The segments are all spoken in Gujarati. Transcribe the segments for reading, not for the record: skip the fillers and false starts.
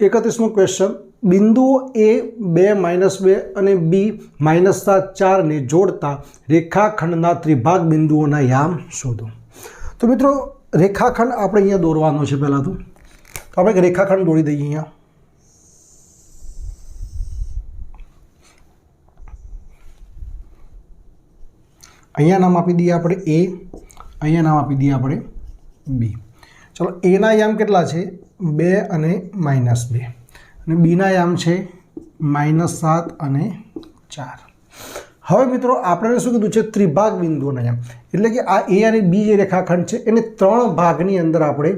31મો ક્વેશ્ચન, બિંદુઓ A 2 -2 અને B -4 ને જોડતા રેખાખંડના ત્રિભાગ બિંદુઓના યામ શોધો. તો મિત્રો રેખાખંડ આપણે અહીંયા દોરવાનો છે. પહેલાં તો આપણે એક રેખાખંડ દોરી દઈએ. અહીંયા નામ આપી દઈએ આપણે A, અહીંયા નામ આપી દઈએ આપણે B. ચલો, એના યામ કેટલા છે? 2 અને -2, અને બીના યામ છે -7 અને 4. હવે મિત્રો આપણે શું કીધું છે? ત્રિભાગ બિંદુઓના યામ, એટલે કે આ A અને B જે રેખાખંડ છે એને 3 ભાગની અંદર આપણે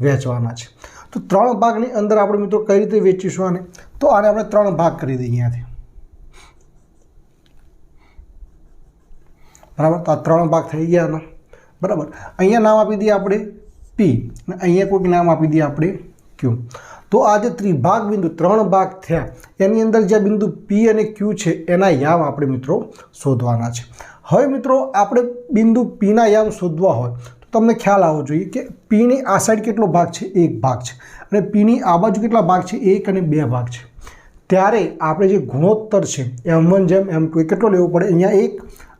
વહેંચવાના છે. તો 3 ભાગની અંદર આપણે મિત્રો કઈ રીતે વહેંચીશું આને? તો આને આપણે 3 ભાગ કરી દઈએ અહીંયાથી. બરાબર, તો આ 3 ભાગ થઈ ગયા ને. બરાબર, અહીંયા નામ આપી દઈએ આપણે P અને અહીંયા કોઈક નામ આપી દઈએ આપણે Q. તો આ જે ત્રિભાગ બિંદુ 3 ભાગ થયા એની અંદર જે બિંદુ P અને Q છે એના યામ આપણે મિત્રો શોધવાના છે. હવે મિત્રો આપણે બિંદુ Pના યામ શોધવા હોય તો તમને ખ્યાલ આવવો જોઈએ કે Pની આ સાઈડ કેટલો ભાગ છે? 1 ભાગ છે, અને Pની આ બાજુ કેટલા ભાગ છે? 1 અને 2 ભાગ છે. ત્યારે આપણે જે ગુણોત્તર છે M1/M2 એ કેટલો લેવો પડે? અહીંયા 1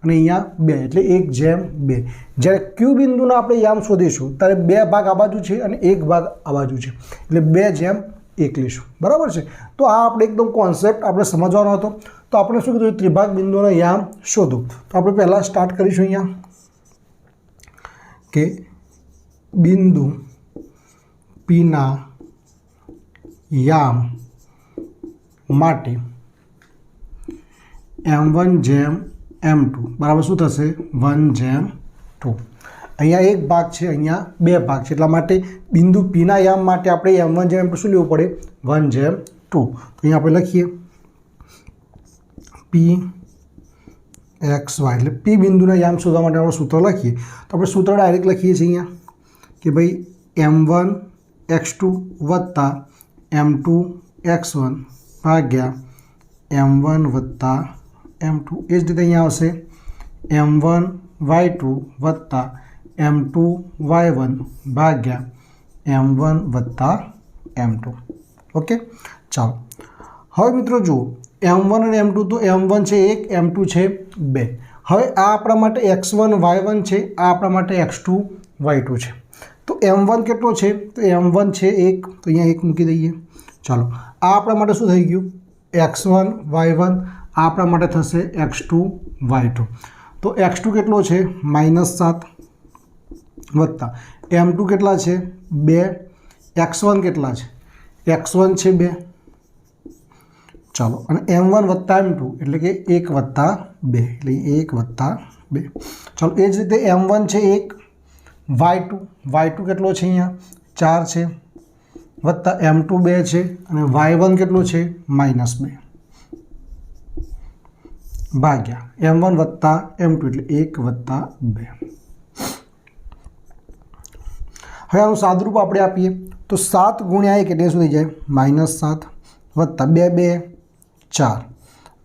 અને અહીંયા 2, એટલે 1/2. જ્યારે Q બિંદુના આપણે યામ શોધીશું ત્યારે 2 ભાગ આ બાજુ છે અને 1 ભાગ આ બાજુ છે, એટલે 2/1 લઈશું. બરાબર છે. તો આ આપણે એકદમ કોન્સેપ્ટ આપણે સમજવાનો હતો. તો આપણે શું કીધું? ત્રિભાગ બિંદુઓના યામ શોધો. તો આપણે પહેલાં સ્ટાર્ટ કરીશું અહીંયા કે બિંદુ Pના યામ માટે M1/M2 બરાબર શું થશે? 1/2. અહીંયા 1 ભાગ છે, અહીંયા 2 ભાગ છે, એટલા માટે બિંદુ Pના યામ માટે આપણે M1/M2 શું લેવું પડે? 1/2. તો અહીંયા આપણે લખીએ P x y, એટલે P બિંદુના યામ શોધવા માટે આપણે સૂત્ર લખીએ. તો આપણે સૂત્ર ડાયરેક્ટ લખીએ છીએ અહીંયા કે ભાઈ M1x2 વત્તા M2x1 ભાગ્યા M1 વત્તા M2. એ જ રીતે અહીંયા આવશે M1y2 વત્તા M2y1 ભાગ્યા M1 વત્તા M2. ઓકે, ચાલો. હવે મિત્રો જુઓ, M1 અને M2, તો M1 છે 1, M2 છે 2. હવે આ આપણા માટે x1 y1 છે, આ આપણા માટે x2 y2 છે. તો M1 કેટલો છે? તો M1 છે 1, તો અહીંયા 1 મૂકી દઈએ. ચાલો, આ આપણા માટે શું થઈ ગયું? x1 y1. આ આપણા માટે થશે x2 y2. તો x2 કેટલો છે? -7 વત્તા M2 કેટલા છે? 2. x1 કેટલા છે? x1 છે 2. ચાલો, અને M1 વત્તા M2 એટલે કે 1 વત્તા 2, એટલે 1 વત્તા 2. ચાલો, એ જ રીતે M1 છે 1, y2 કેટલો છે? અહીંયા 4 છે, વત્તા M2 2 છે, અને y1 કેટલો છે? -2 ભાગ્યા M1 વત્તા M2 એટલે 1 વત્તા 2. હવે આનું સાદુરૂપ આપણે આપીએ તો 7 ગુણ્યા 1 એટલે શું થઈ જાય? -7 વત્તા 2 2 4,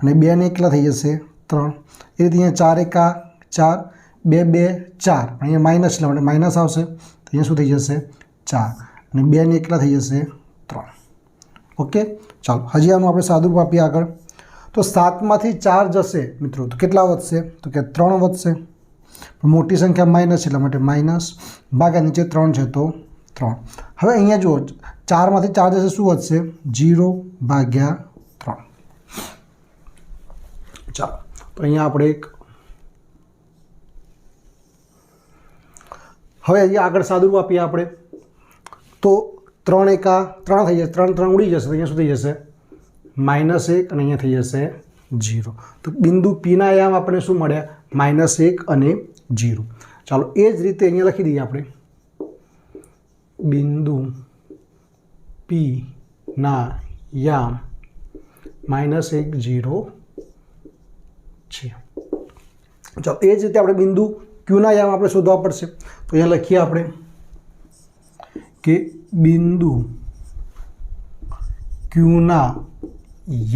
અને 2 ને એકલા થઈ જશે 3. એ રીતે અહીંયા 4 એકા 4, 2 2 4, અહીંયા માઇનસ એટલે માટે માઇનસ આવશે, તો અહીંયા શું થઈ જશે? 4, અને 2 ને એકલા થઈ જશે 3. ઓકે, ચાલો હજી આનું આપણે સાદુરૂપ આપીએ આગળ. તો 7માંથી 4 જશે મિત્રો, તો કેટલા વધશે? તો કે 3 વધશે. મોટી સંખ્યા માઇનસ એટલા માટે માઇનસ, ભાગ્યા નીચે 3 છે તો 3. હવે અહીંયા જુઓ, 4માંથી 4 જશે, શું વધશે? 0 ભાગ્યા 3. ચાલો, તો અહીંયા આપણે એક હવે અહીંયા આગળ સાદુરૂપ આપીએ આપણે. તો 3 એકા 3 થઈ જશે, 3 3 ઉડી જશે, તો અહીંયા શું થઈ જશે? -1, અને અહીંયા થઈ જશે 0. તો બિંદુ Pના યામ આપણે શું મળ્યા? -1 અને 0. ચાલો, એ જ રીતે અહીંયા લખી દઈએ આપણે બિંદુ Pના યામ -1 0 છે. ચાલો, એ જ રીતે આપણે બિંદુ Qના યામ આપણે શોધવા પડશે. તો અહીંયા લખીએ આપણે કે બિંદુ Qના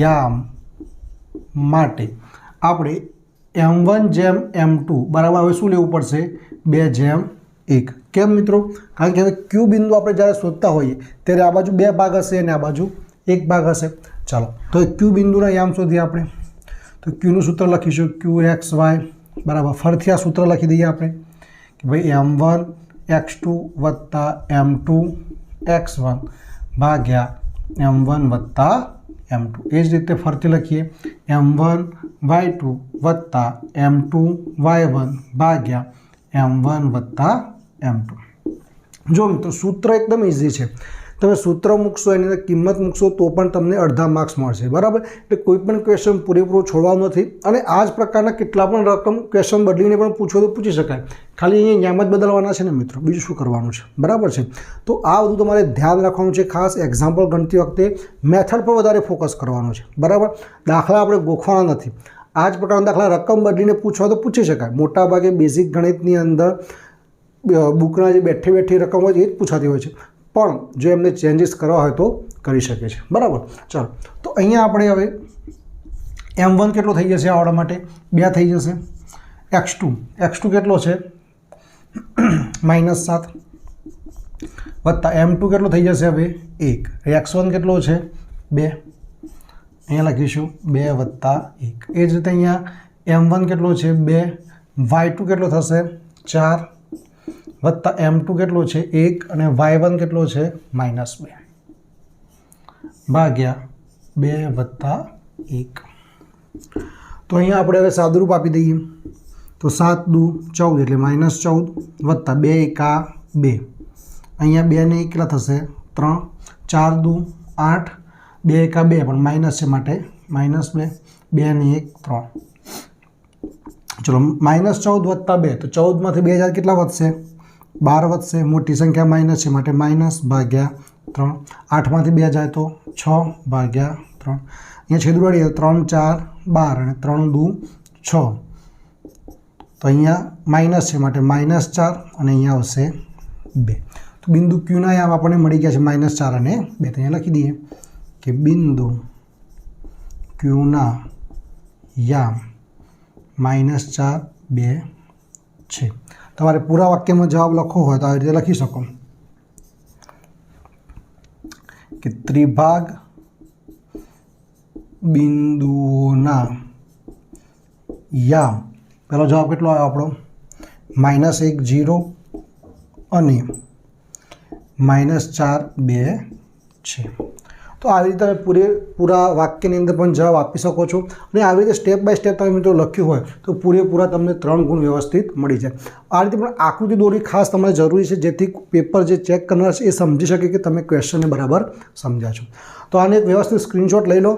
યામ માટે આપણે M1/M2 બરાબર હવે શું લેવું પડશે? 2/1. કેમ મિત્રો? કારણ કે હવે Q બિંદુ આપણે જ્યારે શોધતા હોઈએ ત્યારે આ બાજુ 2 ભાગ હશે અને આ બાજુ 1 ભાગ હશે. ચાલો તો ક્યુ બિંદુના યામ શોધીએ આપણે. તો ક્યુનું સૂત્ર લખીશું QXY બરાબર. ફરીથી આ સૂત્ર લખી દઈએ આપણે કે ભાઈ M1 X2 વત્તા M2 X1 ભાગ્યા M1 વત્તા M2. એ જ રીતે ફરીથી લખીએ M1 Y2 વત્તા M2 Y1 ભાગ્યા M1 વત્તા M2. જો મિત્રો સૂત્ર એકદમ ઇઝી છે. તમે સૂત્ર મૂકશો એની અંદર કિંમત મૂકશો તો પણ તમને અડધા માર્ક્સ મળશે બરાબર. એટલે કોઈ પણ ક્વેશ્ચન પૂરેપૂરો છોડવાનો નથી. અને આ જ પ્રકારના કેટલા પણ રકમ ક્વેશ્ચન બદલીને પણ પૂછો તો પૂછી શકાય. ખાલી અહીંયા યામ જ બદલવાના છે ને મિત્રો, બીજું શું કરવાનું છે બરાબર છે. તો આ બધું તમારે ધ્યાન રાખવાનું છે. ખાસ એક્ઝામ્પલ ગણતી વખતે મેથડ પર વધારે ફોકસ કરવાનું છે બરાબર. દાખલા આપણે ગોખવાના નથી. આ જ પ્રકારના દાખલા રકમ બદલીને પૂછવા તો પૂછી શકાય. મોટાભાગે બેઝિક ગણિતની અંદર બુકના જે બેઠી રકમ હોય એ જ પૂછાતી હોય છે. પણ જો એમને ચેન્જીસ કરવા હોય તો કરી શકે છે બરાબર. ચાલો તો અહીંયા આપણે હવે M1 કેટલો થઈ જશે આવડવા માટે 2 થઈ જશે. X2 કેટલો છે -7 વત્તા M2 કેટલો થઈ જશે હવે 1. X1 કેટલો છે 2. અહીંયા લખીશું 2 વત્તા 1. એ જ રીતે અહીંયા M1 કેટલો છે 2. Y2 કેટલો થશે 4 વત્તા M2 કેટલો છે 1 અને Y1 કેટલો છે -2 ભાગ્યા 2 વત્તા 1. તો અહીંયા આપણે હવે સાદુરૂપ આપી દઈએ. તો 7 દુ 14 એટલે -14 વત્તા 2 એકા 2. અહીંયા 2 ને 1 કેટલા થશે 3. 4 દુ 8 2 એકા 2 પણ માઇનસ છે માટે -2. 2 ને 1 3. ચલો -14 વત્તા 2 તો 14માંથી 2 હજાર કેટલા વધશે 12 વધશે. મોટી સંખ્યા માઇનસ છે માટે માઇનસ ભાગ્યા 3. 8માંથી 2 જાય તો 6 ભાગ્યા 3. અહીંયા છેદવાડીએ 3 4 12 અને 3 દુ 6. તો અહીંયા માઇનસ છે માટે -4 અને અહીંયા આવશે 2. તો બિંદુ ક્યુના યામ આપણને મળી ગયા છે -4 અને 2. તો અહીંયા લખી દઈએ કે બિંદુ ક્યુના યામ -4 2 છે. તમારે પૂરા વાક્યમાં જવાબ લખવો હોય તો આવી રીતે લખી શકો કે ત્રિભાગ બિંદુઓના યામ. પહેલો જવાબ કેટલો આવ્યો આપણો -1 0 અને -4 2 છે. તો આવી રીતે તમે પૂરા વાક્યની અંદર પણ જવાબ આપી શકો છો. અને આવી રીતે સ્ટેપ બાય સ્ટેપ તમે મિત્રો લખ્યું હોય તો પૂરેપૂરા તમને 3 ગુણ વ્યવસ્થિત મળી જાય. આ રીતે પણ આકૃતિ દોરવી ખાસ તમારે જરૂરી છે, જેથી પેપર જે ચેક કરનાર છે એ સમજી શકે કે તમે ક્વેશ્ચનને બરાબર સમજ્યા છો. તો આને એક વ્યવસ્થિત સ્ક્રીનશોટ લઈ લો.